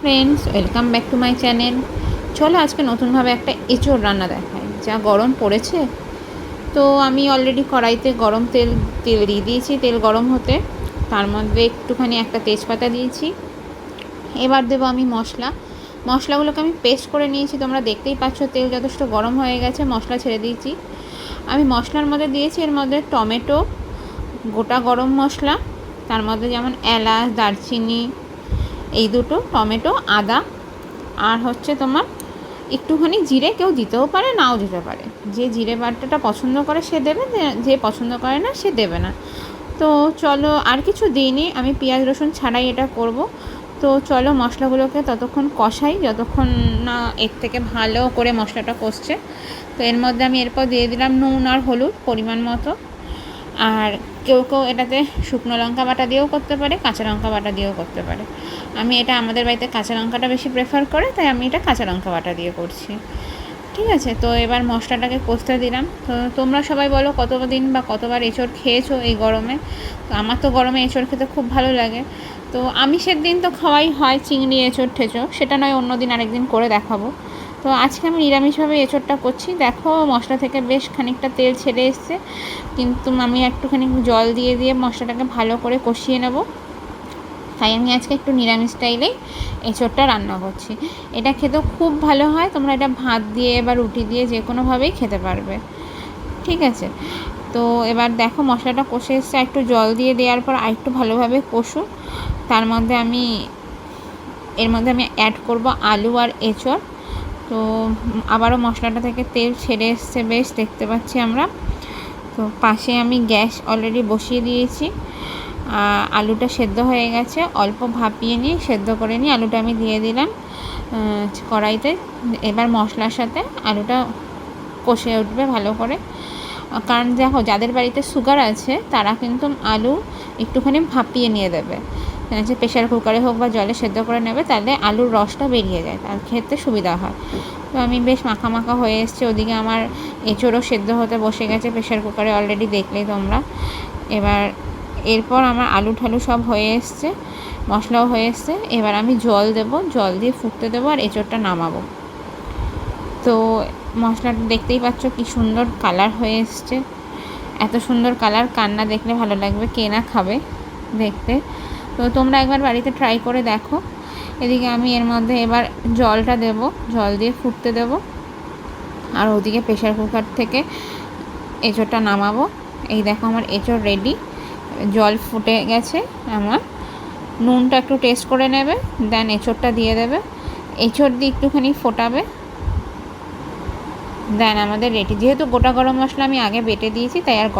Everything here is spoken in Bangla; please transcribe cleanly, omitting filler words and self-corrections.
Friends, welcome back to my channel. চলো আজকে নতুনভাবে একটা এঁচোড় রান্না দেখাই। যা গরম পড়েছে, তো আমি অলরেডি কড়াইতে গরম তেল দিয়ে দিয়েছি। তেল গরম হতে তার মধ্যে একটুখানি একটা তেজপাতা দিয়েছি। এবার দেবো আমি মশলাগুলোকে আমি পেস্ট করে নিয়েছি। তোমরা দেখতেই পাচ্ছ তেল যথেষ্ট গরম হয়ে গেছে, মশলা ছেড়ে দিয়েছি। আমি মশলার মধ্যে দিয়েছি এর মধ্যে টমেটো, গোটা গরম মশলা, তার মধ্যে যেমন এলাচ, দারচিনি, এই দুটো, টমেটো, আদা, আর হচ্ছে তোমার একটুখানি জিরে। কেউ দিতেও পারে, নাও দিতে পারে। যে জিরে বাটাটা পছন্দ করে সে দেবে, যে পছন্দ করে না সে দেবে না। তো চলো, আর কিছু দিইনি, আমি পেঁয়াজ রসুন ছাড়াই এটা করব। তো চলো মশলাগুলোকে ততক্ষণ কষাই যতক্ষণ না এর থেকে ভালো করে মশলাটা কষছে। তো এর মধ্যে আমি এরপর দিয়ে দিলাম নুন আর হলুদ পরিমাণ মতো। আর কেউ কেউ এটাতে শুকনো লঙ্কা বাটা দিয়েও করতে পারে, কাঁচা লঙ্কা বাটা দিয়েও করতে পারে। আমি এটা, আমাদের বাড়িতে কাঁচা লঙ্কাটা বেশি প্রেফার করে, তাই আমি এটা কাঁচা লঙ্কা বাটা দিয়ে করছি। ঠিক আছে, তো এবার মশলাটাকে কষতে দিলাম। তো তোমরা সবাই বলো কতদিন বা কতবার এঁচোড় খেয়েছো এই গরমে। তো আমার তো গরমে এঁচোড় খেতে খুব ভালো লাগে। তো আমিষের দিন তো খাওয়াই হয় চিংড়ি, এঁচোড় ঠেচো, সেটা নয় অন্য দিন আরেকদিন করে দেখাবো। তো আজকে আমি নিরামিষভাবে এঁচোড়টা করছি। দেখো মশলা থেকে বেশ খানিকটা তেল ছেড়ে এসছে, কিন্তু আমি একটুখানি জল দিয়ে দিয়ে মশলাটাকে ভালো করে কষিয়ে নেব। তাই আমি আজকে একটু নিরামিষ স্টাইলেই এঁচোড়টা রান্না করছি। এটা খেতেও খুব ভালো হয়। তোমরা এটা ভাত দিয়ে বা রুটি দিয়ে যে কোনোভাবেই খেতে পারবে। ঠিক আছে, তো এবার দেখো মশলাটা কষে এসছে, একটু জল দিয়ে দেওয়ার পর আরেকটু ভালোভাবে কষুন। তার মধ্যে এর মধ্যে আমি অ্যাড করব আলু আর এঁচোড়। তো আবারও মশলাটা থেকে তেল ছেড়ে এসছে, বেশ দেখতে পাচ্ছি আমরা। তো পাশে আমি গ্যাস অলরেডি বসিয়ে দিয়েছি। আলুটা সেদ্ধ হয়ে গেছে, অল্প ভাপিয়ে নিয়ে সেদ্ধ করে নিয়ে আলুটা আমি দিয়ে দিলাম কড়াইতে। এবার মশলার সাথে আলুটা কষে উঠবে ভালো করে। কারণ দেখো, যাদের বাড়িতে সুগার আছে তারা কিন্তু আলু একটুখানি ভাপিয়ে নিয়ে দেবে, যে প্রেশার কুকারে হোক বা জলে সেদ্ধ করে নেবে, তাহলে আলুর রসটা বেরিয়ে যায়, তার খেতে সুবিধা হয়। তো আমি বেশ মাখা মাখা হয়ে এসছে, ওদিকে আমার এঁচোড়ও সেদ্ধ হতে বসে গেছে প্রেশার কুকারে, অলরেডি দেখলেই তোমরা। এবার এরপর আমার আলু ঠালু সব হয়ে এসছে, মশলাও হয়ে এসছে। এবার আমি জল দেব, জল দিয়ে ফুটতে দেবো আর এঁচোড়টা নামাবো। তো মশলাটা দেখতেই পাচ্ছ কি সুন্দর কালার হয়ে এসছে। এত সুন্দর কালার কার না দেখলে ভালো লাগবে, কে না খাবে দেখতে। তো তোমরা একবার বাড়িতে ট্রাই করে দেখো। এদিকে আমি এর মধ্যে এবার জলটা দেব, জল দিয়ে ফুটতে দেব। আর ওদিকে প্রেশার কুকার থেকে এঁচোড়টা নামাবো। এই দেখো আমার এঁচোড় রেডি, জল ফুটে গেছে আমার। নুনটা একটু টেস্ট করে নেবে, দেন এঁচোড়টা দিয়ে দেবে। এঁচোড় দিয়ে একটুখানি ফোটাবে, দেন আমাদের রেডি। যেহেতু গোটা গরম মশলা আমি আগে বেটে দিয়েছি, তাই আর